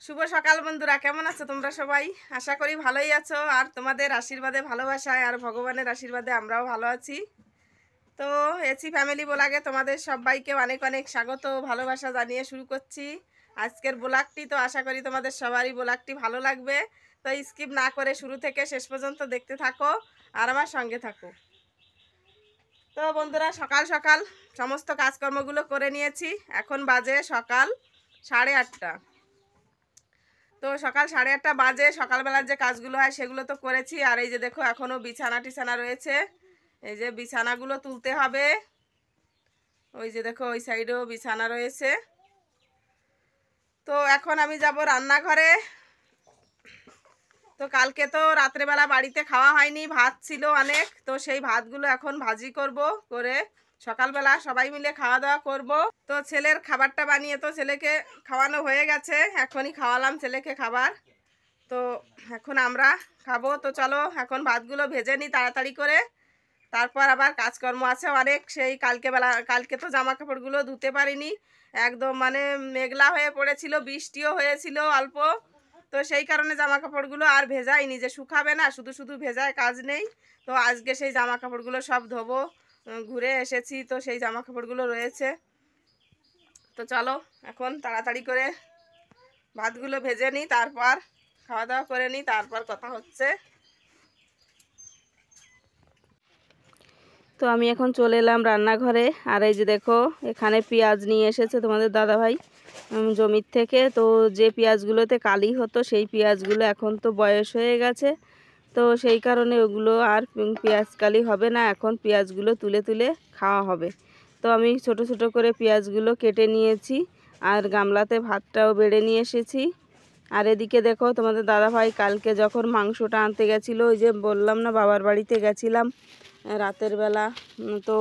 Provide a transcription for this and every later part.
শুভ সকাল বন্ধুরা, কেমন আছো তোমরা সবাই? আশা করি ভালোই আছো। আর তোমাদের আশীর্বাদে, ভালোবাসায় আর ভগবানের আশীর্বাদে আমরাও ভালো আছি। তো এসি ফ্যামিলি ব্লগে তোমাদের সবাইকে অনেক অনেক স্বাগত, ভালোবাসা জানিয়ে শুরু করছি আজকের ব্লগটি। তো আশা করি তোমাদের সবারই ব্লগটি ভালো লাগবে। তো স্কিপ না করে শুরু থেকে শেষ পর্যন্ত দেখতে থাকো আর আমার সঙ্গে থাকো। তো বন্ধুরা, সকাল সকাল সমস্ত কাজকর্মগুলো করে নিয়েছি। এখন বাজে সকাল 8:30। তো সকাল 8:30 বাজে। সকালবেলার যে কাজগুলো হয় সেগুলো তো করেছি। আর এই যে দেখো, এখনও বিছানা টিছানা রয়েছে। এই যে বিছানাগুলো তুলতে হবে। ওই যে দেখো, ওই সাইডেও বিছানা রয়েছে। তো এখন আমি যাব রান্নাঘরে। তো কালকে তো রাত্রেবেলা বাড়িতে খাওয়া হয়নি, ভাত ছিল অনেক। তো সেই ভাতগুলো এখন ভাজি করব, করে সকালবেলা সবাই মিলে খাওয়া দাওয়া করব। তো ছেলের খাবারটা বানিয়ে তো ছেলেকে খাওয়ানো হয়ে গেছে, এখনই খাওয়ালাম ছেলেকে খাবার। তো এখন আমরা খাবো। তো চলো এখন ভাতগুলো ভেজে নিই তাড়াতাড়ি করে, তারপর আবার কাজকর্ম আছে অনেক। সেই কালকে তো জামা কাপড়গুলো ধুতে পারিনি, একদম মানে মেঘলা হয়ে পড়েছিল, বৃষ্টিও হয়েছিল অল্প। তো সেই কারণে জামা কাপড়গুলো আর ভেজাইনি, যে শুকাবে না, শুধু শুধু ভেজায় কাজ নেই। তো আজকে সেই জামা কাপড়গুলো সব ধোবো। ঘুরে এসেছি তো সেই জামা কাপড়গুলো রয়েছে। তো চলো এখন তাড়াতাড়ি করে ভাতগুলো ভেজে নিই, তারপর খাওয়া দাওয়া করে নিই, তারপর কথা হচ্ছে। তো আমি এখন চলে এলাম রান্নাঘরে। আর এই যে দেখো, এখানে পেঁয়াজ নিয়ে এসেছে তোমাদের দাদাভাই জমির থেকে। তো যে পেঁয়াজগুলোতে কালি হতো সেই পেঁয়াজগুলো এখন তো বয়স হয়ে গেছে। তো সেই কারণে ওগুলো আর পেঁয়াজ কালি হবে না, এখন পেঁয়াজগুলো তুলে তুলে খাওয়া হবে। তো আমি ছোট ছোট করে পেঁয়াজগুলো কেটে নিয়েছি, আর গামলাতে ভাতটাও বেড়ে নিয়ে এসেছি। আর এদিকে দেখো, তোমাদের দাদাভাই কালকে যখন মাংসটা আনতে গেছিলো, ওই যে বললাম না বাবার বাড়িতে গেছিলাম রাতের বেলা, তো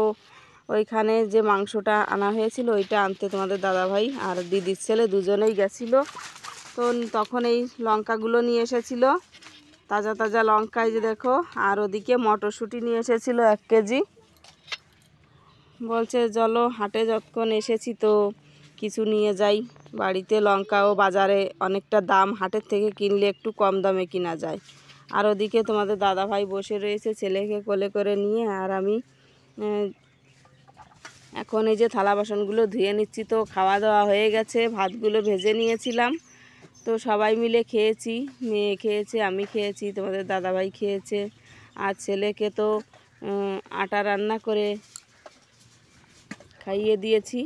ওইখানে যে মাংসটা আনা হয়েছিল ওইটা আনতে তোমাদের দাদাভাই আর দিদির ছেলে দুজনেই গেছিলো। তো তখন এই লঙ্কাগুলো নিয়ে এসেছিলো, তাজা তাজা লঙ্কা, এই যে দেখো। আর ওদিকে মটরশুঁটি নিয়ে এসেছিলো 1 কেজি। বলছে চলো হাটে যতক্ষণ এসেছি তো কিছু নিয়ে যাই বাড়িতে। লঙ্কাও বাজারে অনেকটা দাম, হাটের থেকে কিনলে একটু কম দামে কিনা যায়। আর ওদিকে তোমাদের দাদাভাই বসে রয়েছে ছেলেকে কোলে করে নিয়ে। আর আমি এখন এই যে থালা বাসনগুলো ধুয়ে নিচ্ছি। তো খাওয়া দাওয়া হয়ে গেছে, ভাতগুলো ভেজে নিয়েছিলাম। তো সবাই মিলে খেয়েছি, মেয়ে খেয়েছে, আমি খেয়েছি, তোমাদের দাদাভাই খেয়েছে। আর ছেলেকে তো আটা রান্না করে খাইয়ে দিয়েছি।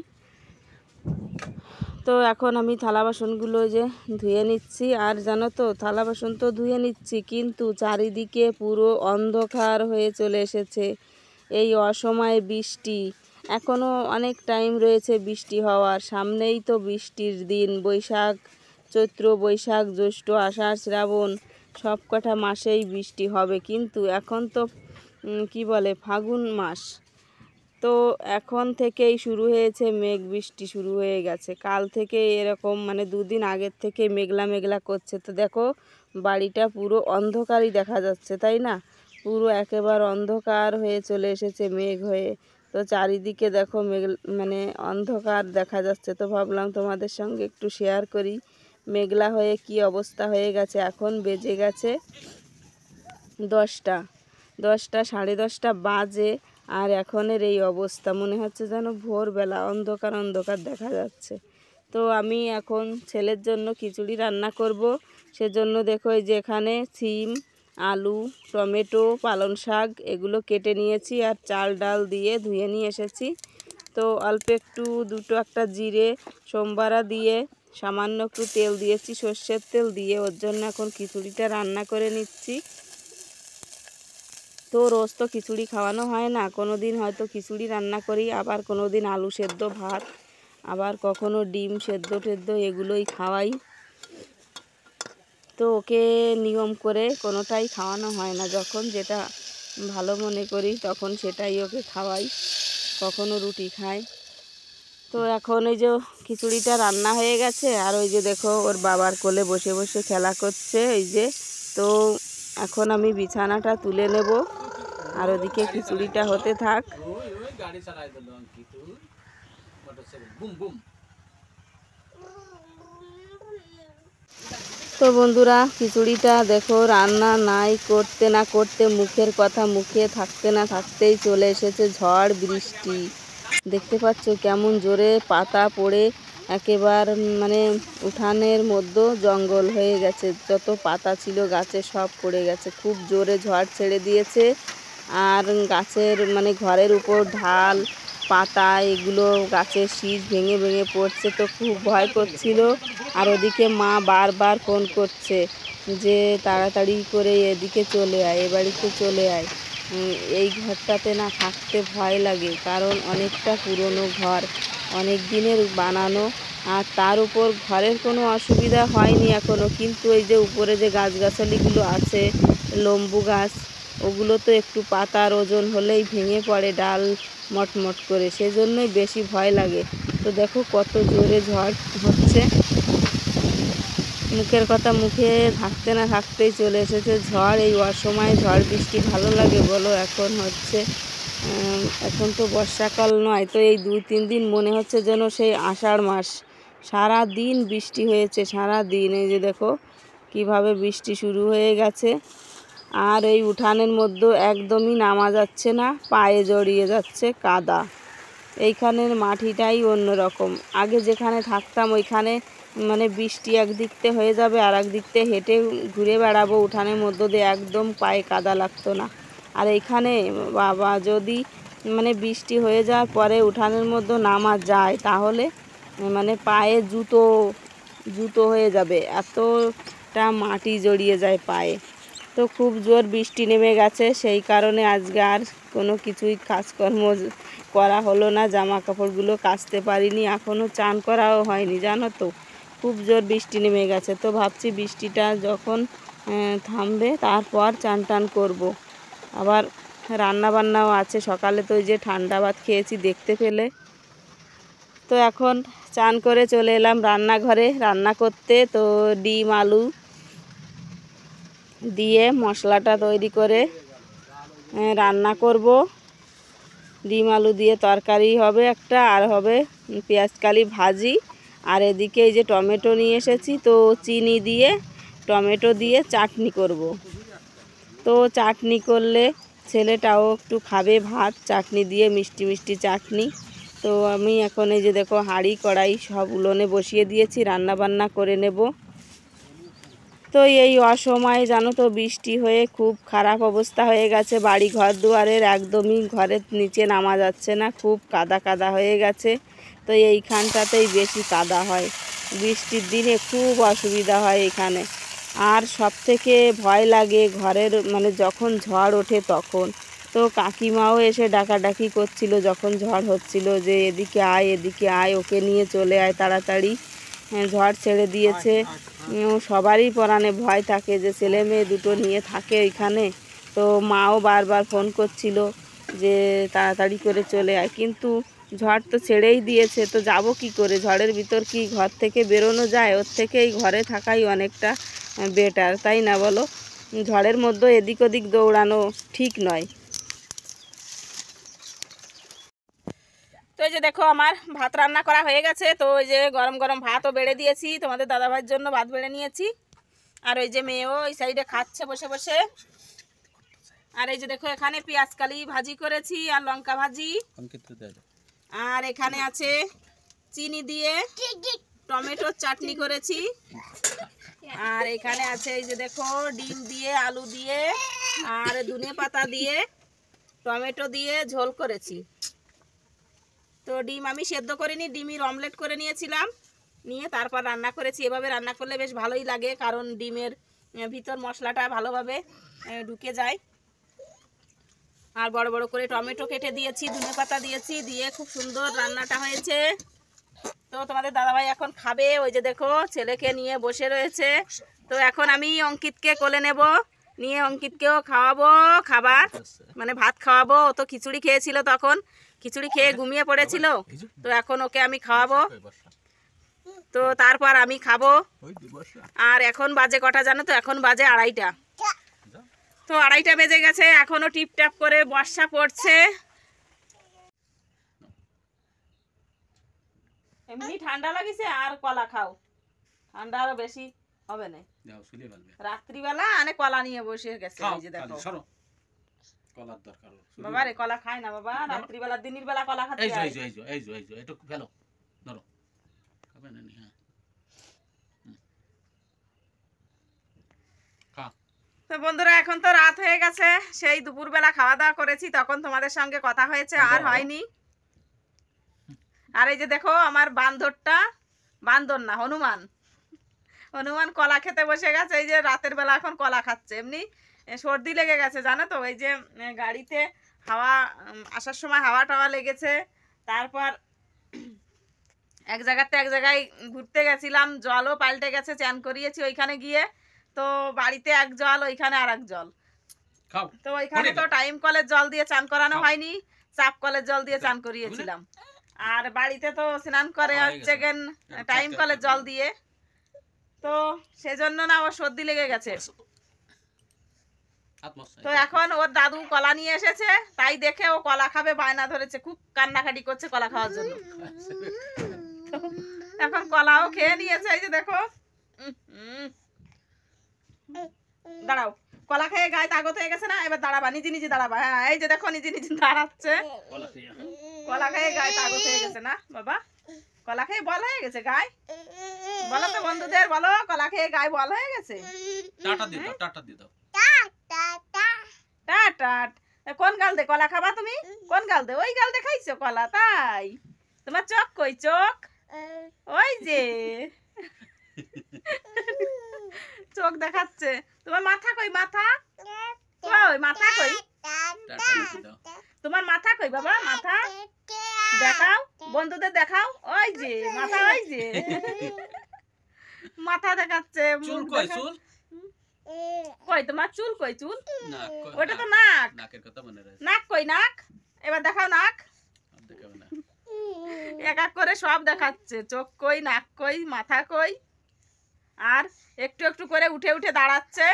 তো এখন আমি থালা বাসনগুলো যে ধুয়ে নিচ্ছি। আর জানো তো, থালা বাসন তো ধুয়ে নিচ্ছি, কিন্তু চারিদিকে পুরো অন্ধকার হয়ে চলে এসেছে। এই অসময়ে বৃষ্টি, এখনও অনেক টাইম রয়েছে বৃষ্টি হওয়ার। সামনেই তো বৃষ্টির দিন, বৈশাখ, চৈত্র, বৈশাখ, জ্যৈষ্ঠ, আষাঢ়, শ্রাবণ, সব কটা মাসেই বৃষ্টি হবে। কিন্তু এখন তো কি বলে, ফাগুন মাস। তো এখন থেকেই শুরু হয়েছে মেঘ, বৃষ্টি শুরু হয়ে গেছে কাল থেকে এরকম, মানে 2 দিন আগের থেকে মেঘলা মেঘলা করছে। তো দেখো বাড়িটা পুরো অন্ধকারই দেখা যাচ্ছে, তাই না? পুরো একেবারে অন্ধকার হয়ে চলে এসেছে মেঘ হয়ে। তো চারিদিকে দেখো মানে অন্ধকার দেখা যাচ্ছে। তো ভাবলাম তোমাদের সঙ্গে একটু শেয়ার করি মেঘলা হয়ে কি অবস্থা হয়ে গেছে। এখন বেজে গেছে 10টা, 10টা 10:30 বাজে। আর এখনের এই অবস্থা, মনে হচ্ছে যেন ভোরবেলা, অন্ধকার অন্ধকার দেখা যাচ্ছে। তো আমি এখন ছেলের জন্য খিচুড়ি রান্না করব। সেজন্য দেখো এই যে এখানে সিম, আলু, টমেটো, পালং শাক এগুলো কেটে নিয়েছি, আর চাল ডাল দিয়ে ধুয়ে নিয়ে এসেছি। তো অল্প একটু 1টা জিরে, সোমবারা দিয়ে সামান্য একটু তেল দিয়েছি, সর্ষের তেল দিয়ে। ওর জন্য এখন খিচুড়িটা রান্না করে নিচ্ছি। তো রোজ তো খিচুড়ি খাওয়ানো হয় না, কোনো দিন হয়তো খিচুড়ি রান্না করি, আবার কোনো দিন আলু সেদ্ধ ভাত, আবার কখনো ডিম সেদ্ধ টেদ্ধ এগুলোই খাওয়াই। তো ওকে নিয়ম করে কোনোটাই খাওয়ানো হয় না, যখন যেটা ভালো মনে করি তখন সেটাই ওকে খাওয়াই, কখনো রুটি খায়। তো এখন এই যে খিচুড়িটা রান্না হয়ে গেছে। আর ওই যে দেখো ওর বাবার কোলে বসে বসে খেলা করছে এই যে। তো এখন আমি বিছানাটা তুলে নেব, আর ওদিকে খিচুড়িটা হতে থাক। তো বন্ধুরা, খিচুড়িটা দেখো রান্না নাই করতে না করতে মুখের কথা মুখে থাকতে না থাকতেই চলে এসেছে ঝড় বৃষ্টি। দেখতে পাচ্ছ কেমন জোরে পাতা পড়ে একেবারে মানে উঠানের মধ্যে জঙ্গল হয়ে গেছে। যত পাতা ছিল গাছে সব পড়ে গেছে, খুব জোরে ঝড় ছেড়ে দিয়েছে। আর গাছের মানে ঘরের উপর ঢাল পাতা এগুলো গাছের শীষ ভেঙে ভেঙে পড়ছে, তো খুব ভয় করছিল। আর ওদিকে মা বারবার ফোন করছে যে তাড়াতাড়ি করে এদিকে চলে আয়, এ বাড়িতে চলে আয়। এই ঘরটাতে না থাকতে ভয় লাগে, কারণ অনেকটা পুরনো ঘর, অনেক দিনের বানানো। আর তার উপর ঘরের কোনো অসুবিধা হয়নি এখনও, কিন্তু এই যে উপরে যে গাছগাছালিগুলো আছে লম্বু গাছ, ওগুলো তো একটু পাতার ওজন হলেই ভেঙে পড়ে ডাল মটমট করে, সেজন্যই বেশি ভয় লাগে। তো দেখো কত জোরে ঝড় হচ্ছে, মুখের কথা মুখে থাকতে না থাকতেই চলে এসেছে ঝড়। এই অসময়ে ঝড় বৃষ্টি ভালো লাগে বলো? এখন হচ্ছে এখন তো বর্ষাকাল নয়, তো এই 2-3 দিন মনে হচ্ছে যেন সেই আষাঢ় মাস। সারা দিন বৃষ্টি হয়েছে, সারা দিন। এই যে দেখো কিভাবে বৃষ্টি শুরু হয়ে গেছে। আর এই উঠানের মধ্যে একদমই নামা যাচ্ছে না, পায়ে জড়িয়ে যাচ্ছে কাদা। এইখানের মাটিটাই অন্যরকম। আগে যেখানে থাকতাম ওইখানে মানে বৃষ্টি একদিকতে হয়ে যাবে আর একদিকতে হেঁটে ঘুরে বেড়াবো উঠানের মধ্য দিয়ে, একদম পায়ে কাদা লাগতো না। আর এইখানে বাবা যদি মানে বৃষ্টি হয়ে যাওয়ার পরে উঠানের মধ্যে নামা যায় তাহলে মানে পায়ে জুতো জুতো হয়ে যাবে, এতটা মাটি জড়িয়ে যায় পায়ে। তো খুব জোর বৃষ্টি নেমে গেছে, সেই কারণে আজকে আর কোনো কিছুই কাজকর্ম করা হলো না, জামা কাপড়গুলো কাচতে পারিনি, এখনও চান করাও হয়নি জানো তো, খুব জোর বৃষ্টি নেমে গেছে। তো ভাবছি বৃষ্টিটা যখন থামবে তারপর চান টান করবো। আবার রান্না বান্নাও আছে, সকালে তো ওই যে ঠান্ডা ভাত খেয়েছি দেখতে পেলে। তো এখন চান করে চলে এলাম রান্নাঘরে রান্না করতে। তো ডিম আলু দিয়ে মশলাটা তৈরি করে রান্না করব। ডিম আলু দিয়ে তরকারি হবে একটা, আর হবে পেঁয়াজকালি ভাজি। আর এদিকে এই যে টমেটো নিয়ে এসেছি, তো চিনি দিয়ে টমেটো দিয়ে চাটনি করব। তো চাটনি করলে ছেলেটাও একটু খাবে ভাত, চাটনি দিয়ে মিষ্টি মিষ্টি চাটনি। তো আমি এখন এই যে দেখো হাঁড়ি কড়াই সব উলোনে বসিয়ে দিয়েছি, রান্না বান্না করে নেব। তো এই অসময়ে জানো তো বৃষ্টি হয়ে খুব খারাপ অবস্থা হয়ে গেছে বাড়ি ঘর দুয়ারের, একদমই ঘরের নিচে নামা যাচ্ছে না, খুব কাদা কাদা হয়ে গেছে। তো এইখানটাতেই বেশি কাদা হয়, বৃষ্টির দিনে খুব অসুবিধা হয় এখানে। আর সব থেকে ভয় লাগে ঘরের মানে যখন ঝড় ওঠে তখন। তো কাকিমাও এসে ডাকাডাকি করছিল যখন ঝড় হচ্ছিল যে এদিকে আয় এদিকে আয়, ওকে নিয়ে চলে আয় তাড়াতাড়ি, ঝড় ছেড়ে দিয়েছে। সবারই পরাণে ভয় থাকে যে ছেলে মেয়ে দুটো নিয়ে থাকে ওইখানে। তো মাও বারবার ফোন করছিল যে তাড়াতাড়ি করে চলে আয়, কিন্তু ঝড় তো ছেড়েই দিয়েছে, তো যাব কি করে? ঝড়ের ভিতর কি ঘর থেকে বেরোনো যায়? ওর থেকে এই ঘরে থাকাই অনেকটা বেটার, তাই না বলো? ঝড়ের মধ্যে এদিক ওদিক দৌড়ানো ঠিক নয়। তো এই যে দেখো আমার ভাত রান্না করা হয়ে গেছে। তো ওই যে গরম গরম ভাতও বেড়ে দিয়েছি, তোমাদের দাদাভাইয়ের জন্য ভাত বেড়ে নিয়েছি। আর ওই যে মেয়েও ওই সাইডে খাচ্ছে বসে বসে। আর এই যে দেখো এখানে পেঁয়াজকালি ভাজি করেছি আর লঙ্কা ভাজি। আর এখানে আছে চিনি দিয়ে টমেটোর চাটনি করেছি। আর এখানে আছে এই যে দেখো ডিম দিয়ে আলু দিয়ে আর ধনে পাতা দিয়ে টমেটো দিয়ে ঝোল করেছি। তো ডিম আমি সেদ্ধ করিনি, ডিমের অমলেট করে নিয়েছিলাম, নিয়ে তারপর রান্না করেছি। এভাবে রান্না করলে বেশ ভালোই লাগে, কারণ ডিমের ভিতর মশলাটা ভালোভাবে ঢুকে যায়। আর বড় বড় করে টমেটো কেটে দিয়েছি, ধনেপাতা দিয়েছি, দিয়ে খুব সুন্দর রান্নাটা হয়েছে। তো তোমাদের দাদাভাই এখন খাবে, ওই যে দেখো ছেলেকে নিয়ে বসে রয়েছে। তো এখন আমি অঙ্কিতকে কোলে নেব, নিয়ে অঙ্কিতকেও খাওয়াবো খাবার, মানে ভাত খাওয়াবো। ও তো খিচুড়ি খেয়েছিল, তখন খিচুড়ি খেয়ে ঘুমিয়ে পড়েছিল। তো এখন ওকে আমি খাওয়াবো, তো তারপর আমি খাবো। আর এখন বাজে কটা জানো তো? এখন বাজে 2:30টা। তো 2:30টা বেজে গেছে, এখনো টিপটাপ করে বর্ষা পড়ছে। এমনি ঠান্ডা লাগিছে, আর কলা খাও, ঠান্ডা আরো বেশি হবে না যাও শুলে ফেলবে রাত্রিবেলা আনে কলা নিয়ে বসে গেছে এই যে দেখো সরো কলার দরকার বাবা রে কলা খায় না বাবা রাত্রিবেলা দিনের বেলা কলা খাচ্ছে এই যে একটু ফেলো ধরো খাবে না হ্যাঁ খা তো বন্ধুরা এখন তো রাত হয়ে গেছে সেই দুপুরবেলা খাওয়া দাওয়া করেছি তখন তোমাদের সঙ্গে কথা হয়েছে আর হয়নি আর এই যে দেখো আমার বান্দর না হনুমান কলা খেতে বসে গেছে এই যে রাতের বেলা এখন কলা খাচ্ছে এমনি সর্দি লেগে গেছে জানো তো এই যে গাড়িতে হাওয়া আসার সময় হাওয়া টাওয়া লেগেছে তারপর এক জায়গায় ঘুরতে গেছিলাম জলও পাল্টে গেছে চান করিয়েছি ওইখানে গিয়ে তো বাড়িতে এক জল ওইখানে আর এক জল তো ওইখানে তো টাইম কলের জল দিয়ে চান করানো হয়নি চাপ কলের জল দিয়ে চান করিয়েছিলাম আর বাড়িতে তো স্নান করে হচ্ছে গেন টাইম কলের জল দিয়ে তো সেজন্য না ওর সর্দি লেগে গেছে তো এখন ওর দাদু কলা নিয়ে এসেছে তাই দেখে ও কলা খাবে বায়না ধরেছে খুব কান্নাকাটি করছে কলা খাওয়ার জন্য এখন কলাও খেয়ে নিয়েছে এই যে দেখো দাঁড়াও কলা খেয়ে গায়ে তাগত হয়ে গেছে না এবার দাঁড়াবা নিজে দাঁড়াবা হ্যাঁ এই যে দেখো নিজে দাঁড়াচ্ছে কলা খেয়ে গায়ে তাগত হয়ে গেছে না বাবা কলা খেয়ে বল হয়ে গেছে গায়ে বলো তো বন্ধুদের বলো কলা খেয়ে গায়ে বল হয়ে গেছে টাটা দিয়ে দাও টাটা কোন গাল দে কলা খাবা তুমি কোন গাল দে ওই গাল দে খাইছো কলা তাই তোমার চোখ কই চোখ ওই যে চোখ দেখাচ্ছে তোমার মাথা কই মাথা কই মাথা কই তোমার মাথা কই বাবা মাথা দেখাও বন্ধুদের দেখাও ওই যে মাথা ওই যে মাথা দেখাচ্ছে কই তোমার চুল কই চুল ওটা তো নাক নাক কই নাক এবার দেখাও নাক এক এক করে সব দেখাচ্ছে চোখ কই নাক কই মাথা কই আর একটু একটু করে উঠে উঠে দাঁড়াচ্ছে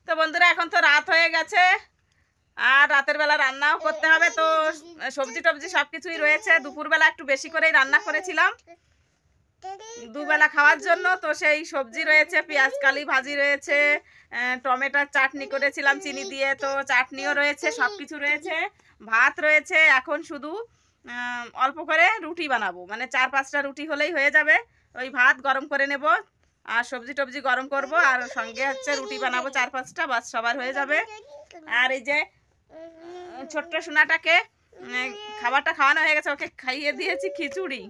তো বন্ধুরা এখন তো রাত হয়ে গেছে আর রাতের বেলা রান্নাও করতে হবে তো সবজি টবজি সবকিছুই রয়েছে দুপুরবেলা একটু বেশি করেই রান্না করেছিলাম দুবেলা খাওয়ার জন্য তো সেই সবজি রয়েছে পেঁয়াজ কালি ভাজি রয়েছে টমেটোর চাটনি করেছিলাম চিনি দিয়ে তো চাটনিও রয়েছে সব কিছু রয়েছে ভাত রয়েছে এখন শুধু অল্প করে রুটি বানাবো মানে 4-5টা রুটি হলেই হয়ে যাবে ওই ভাত গরম করে নেব আর সবজি টবজি গরম করব আর সঙ্গে হচ্ছে রুটি বানাবো 4-5টা বাস সবার হয়ে যাবে আর এই যে ছোট্ট সোনাটাকে খাবারটা খাওয়ানো হয়ে গেছে ওকে খাইয়ে দিয়েছি খিচুড়ি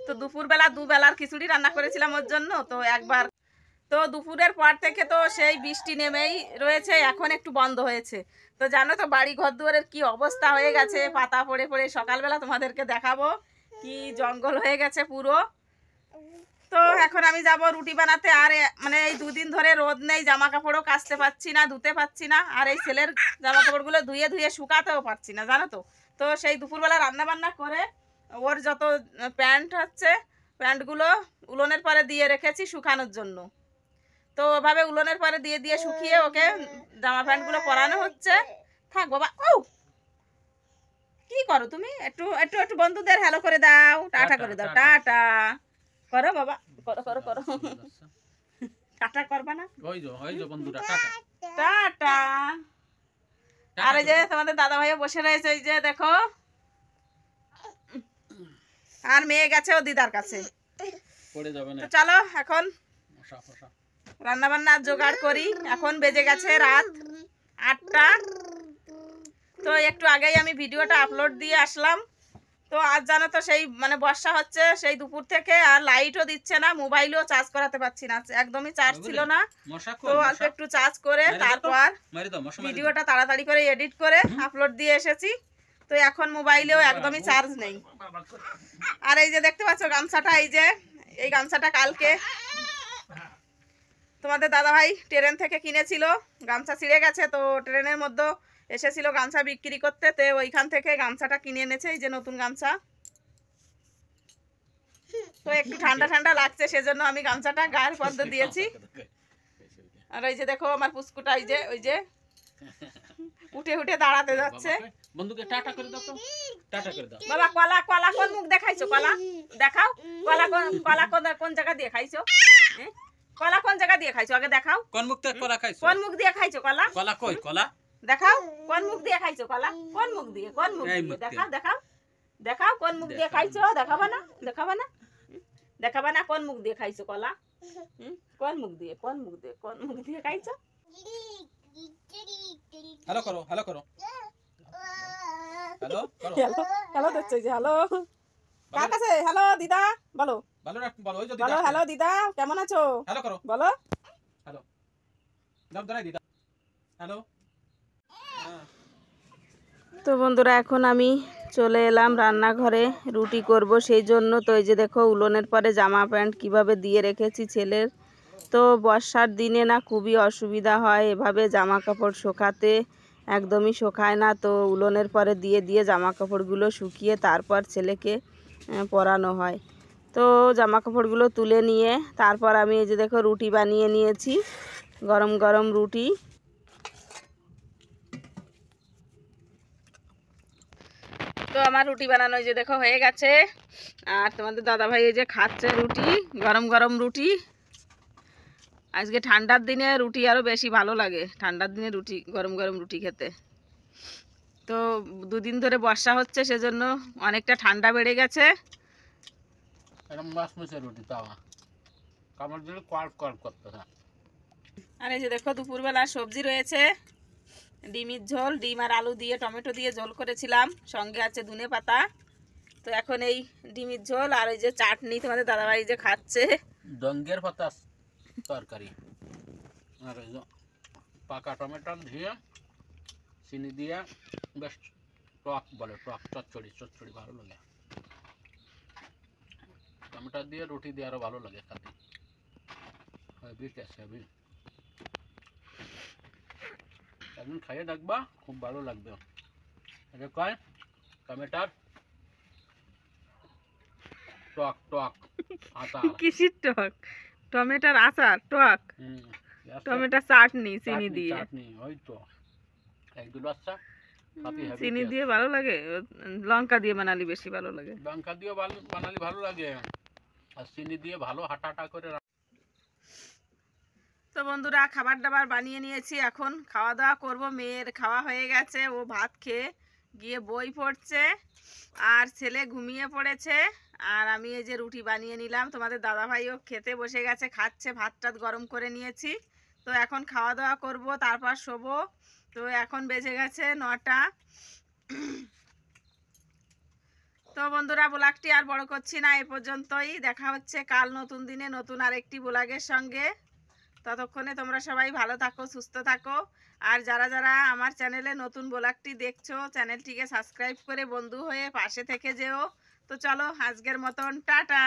তো দুপুরবেলা দুবেলার খিচুড়ি রান্না করেছিলাম ওর জন্য তো একবার তো দুপুরের পর থেকে তো সেই বৃষ্টি নেমেই রয়েছে এখন একটু বন্ধ হয়েছে তো জানো তো বাড়ি ঘর দুয়ারের কি অবস্থা হয়ে গেছে পাতা পড়ে পড়ে সকালবেলা তোমাদেরকে দেখাবো কি জঙ্গল হয়ে গেছে পুরো তো এখন আমি যাব রুটি বানাতে আর মানে এই 2 দিন ধরে রোদ নেই জামা কাপড়ও কাচতে পারছি না ধুতে পারছি না আর এই ছেলের জামা কাপড়গুলো ধুয়ে ধুয়ে শুকাতেও পারছি না জানো তো তো সেই দুপুরবেলা রান্না বান্না করে ওর যত প্যান্ট হচ্ছে প্যান্টগুলো উলনের পরে দিয়ে রেখেছি শুকানোর জন্য তো ওভাবে উলনের পরে দিয়ে দিয়ে শুকিয়ে ওকে জামা প্যান্টগুলো পরানো হচ্ছে থাক বাবা ও কি করো তুমি একটু একটু একটু বন্ধুদের হ্যালো করে দাও টাটা করে দাও টাটা করো বাবা করো করো করো টাটা করবা না ওই যে বন্ধুরা টাটা টাটা আর এই যে তোমাদের দাদা ভাইও বসে রয়েছে এই যে দেখো আর মেয়ে গেছে ও দিদার কাছে পড়ে যাবে না তো চলো এখন রান্না বান্না জোগাড় করি এখন বেজে গেছে রাত 8টা তো একটু আগেই আমি ভিডিওটা আপলোড দিয়ে আসলাম তো আজ জানো তো সেই মানে বর্ষা হচ্ছে সেই দুপুর থেকে আর লাইটও দিচ্ছে না মোবাইলও চার্জ করাতে পারছি না একদমই চার্জ ছিল না তো অল্প একটু চার্জ করে তারপর ভিডিওটা তাড়াতাড়ি করে এডিট করে আপলোড দিয়ে এসেছি তো এখন মোবাইলেও একদমই চার্জ নেই আর এই যে দেখতে পাচ্ছ গামছাটা এই গামছাটা কালকে তোমাদের দাদাভাই ট্রেন থেকে কিনেছিল গামছা ছিঁড়ে গেছে তো ট্রেনের মধ্যে এসেছিল গামছা বিক্রি করতে তো ওইখান থেকে গামছাটা কিনে এনেছে এই যে নতুন গামছা তো একটু ঠান্ডা ঠান্ডা লাগছে সেজন্য আমি গামছাটা গায়ের মধ্যে দিয়েছি আর এই যে দেখো আমার পুস্কুটা ওই যে উঠে উঠে দাঁড়াতে যাচ্ছে। বাবাকে বন্ধুকে টাটা করে দাও তো, টাটা করে দাও। বাবা কলা কলা কোন মুখ দেখাইছো? কলা দেখাও। কলা কোন জায়গা দিয়ে খাইছো? হ্যাঁ? কলা কোন জায়গা দিয়ে খাইছো আগে দেখাও। কোন মুখ থেকে কলা খাইছো? কোন মুখ দিয়ে খাইছো কলা? কলা কই কলা? দেখাও কোন মুখ দিয়ে খাইছো কলা? কোন মুখ দিয়ে? কোন মুখ এই দিয়ে? মুখ দিয়ে। দেখাও দেখাও দেখাও কোন মুখ দিয়ে খাইছো? দেখাবা না? দেখাবা না? দেখাবা না কোন মুখ দিয়ে খাইছো কলা? কোন মুখ দিয়ে? কোন মুখ দিয়ে? কোন মুখ দিয়ে খাইছো? হ্যালো করো, হ্যালো করো, হ্যালো করো। হ্যালো হ্যালো দেখছো যে হ্যালো কার কাছে? হ্যালো দিদা বলো। ভালো রাখ, বলো ওই যদি বলো হ্যালো দিদা কেমন আছো? হ্যালো করো, বলো। হ্যালো দাও দাঁড়াই দিদা, হ্যালো। তো বন্ধুরা এখন আমি চলে এলাম রান্নাঘরে, রুটি করব সেই জন্য। তো এই যে দেখো উলনের পরে জামা প্যান্ট কিভাবে দিয়ে রেখেছি ছেলের। তো বর্ষার দিনে না খুবই অসুবিধা হয় এভাবে জামা কাপড় শুকাতে, একদমই শুকায় না। তো উলনের পরে দিয়ে দিয়ে জামা কাপড়গুলো শুকিয়ে তারপর ছেলেকে পরানো হয়। তো জামা কাপড়গুলো তুলে নিয়ে তারপর আমি এই যে দেখো রুটি বানিয়ে নিয়েছি, গরম গরম রুটি। তো আমার রুটি বানানো এই যে দেখো হয়ে গেছে, আর তোমাদের দাদাভাই এই যে খাচ্ছে রুটি, গরম গরম রুটি। আজকে ঠান্ডার দিনে রুটি আরও বেশি ভালো লাগে, ঠান্ডার দিনে রুটি গরম গরম রুটি খেতে। তো দুদিন ধরে বর্ষা হচ্ছে সেজন্য অনেকটা ঠান্ডা বেড়ে গেছে। এরকম মাসমুসে রুটি তাওয়া কামড় দিলে কল কল করতে না। আর এই যে দেখো দুপুরবেলা সবজি রয়েছে, ডিমের ঝোল, ডিম আর আলু দিয়ে টমেটো দিয়ে ঝোল করেছিলাম, সঙ্গে আছে ধনে পাতা। তো এখন এই ডিমের ঝোল আর এই যে চাটনি তোমাদের দাদাভাই যে খাচ্ছে। ডঙ্গের পাতা তরকারি আর এই যে পাকা টমেটো দিয়ে চিনি দিয়ে বেশ টক বলে, টক চচ্চড়ি চচ্চড়ি ভালো লাগে। টমেটো দিয়ে রুটি দিয়ে আরো ভালো লাগে খেতে, হেভি টেস্ট হেভি। একদিন খাইয়ে দেখবা, খুব ভালো লাগবে। এটা কয় টমেটোর টক টক আচার। কিসির টক? টমেটোর আচার টক? টমেটোর চাটনি চিনি দিয়ে? চাটনি ওই তো একদম আচ্ছা চিনি দিয়ে ভালো লাগে, লঙ্কা দিয়ে বানালি বেশি ভালো লাগে। লঙ্কা দিয়ে বানালে ভালো লাগে, আর চিনি দিয়ে ভালো হাঁটা হাঁটা করে। তো বন্ধুরা খাবার দাবার বানিয়ে নিয়েছি, এখন খাওয়া দাওয়া করব। মেয়ের খাওয়া হয়ে গেছে, ও ভাত খেয়ে গিয়ে বই পড়ছে, আর ছেলে ঘুমিয়ে পড়েছে। আর আমি এই যে রুটি বানিয়ে নিলাম, তোমাদের দাদাভাইও খেতে বসে গেছে, খাচ্ছে, ভাত টাত গরম করে নিয়েছি। তো এখন খাওয়া দাওয়া করব, তারপর শোবো। তো এখন বেজে গেছে 9টা। তো বন্ধুরা ব্লগটি আর বড় করছি না, এ পর্যন্তই। দেখা হচ্ছে কাল নতুন দিনে নতুন আরেকটি ব্লগের সঙ্গে। ততক্ষণে তোমরা সবাই ভালো থাকো, সুস্থ থাকো। আর যারা যারা আমার চ্যানেলে নতুন ব্লগটি দেখছো, চ্যানেলটিকে সাবস্ক্রাইব করে বন্ধু হয়ে পাশে থেকে যেও। তো চলো আজকের মতন টাটা।